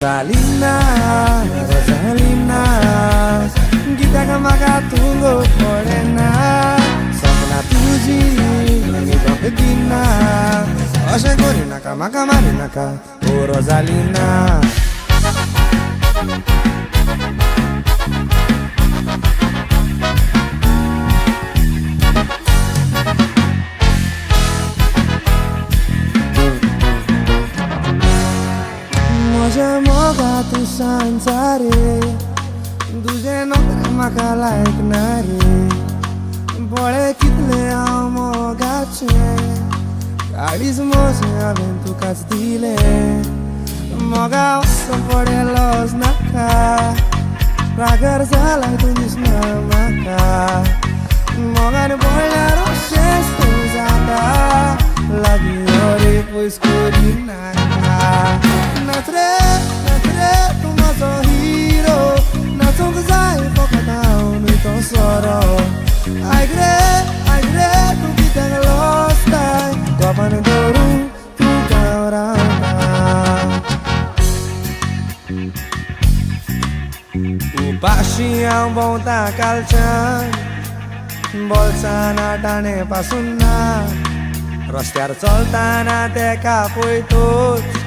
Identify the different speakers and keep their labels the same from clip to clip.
Speaker 1: Rosalina, Rosalina, kita makatunggu morena. Sapna tuji, nito kedina. Oshe gorina maka marina ka, oh Rosalina. Może mogła tu sanzare, तुझे नोकरी म्हाका लायकना रे. बळे कितले हांव मोगाचें, गाडीच मोसे हांवें तुकाच दिले. मोगा वचो पडेलोच नाका, रागर जालाय तूं दिसना म्हाका. मोगान पडल्यार अशेंच तूं जाता, लागीं रे पयस करिनाका. नाच रे तूं म्हाजो हिरो, नाचूंक जाय फकत हांव न्हय तो सोरो. आयक रे तूं कित्याक लोचताय, कोपान धरून तूं गांव रावता. उपाशी हांव भोंवता कालच्यान, बोल्सांत ताणे पासून ना. रस्त्यार चलताना तेका पळयतूच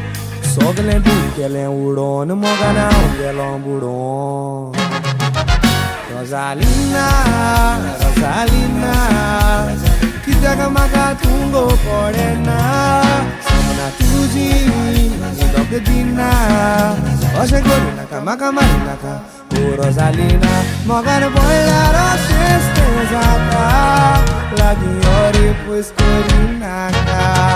Speaker 1: सगलें दूख केलें उडोवन, मोगान हांव गेलो बुडोवन. Rosalina, Rosalina, कित्याक म्हाका तुंगो पडेना. सपना तुजी न्हिदोंक दिना. अशें करिनाका म्हाका मारिनाका, ओ Rosalina. मोगान पडल्यार अशेंच तें जाता, लागीं रे पयस करिनाका.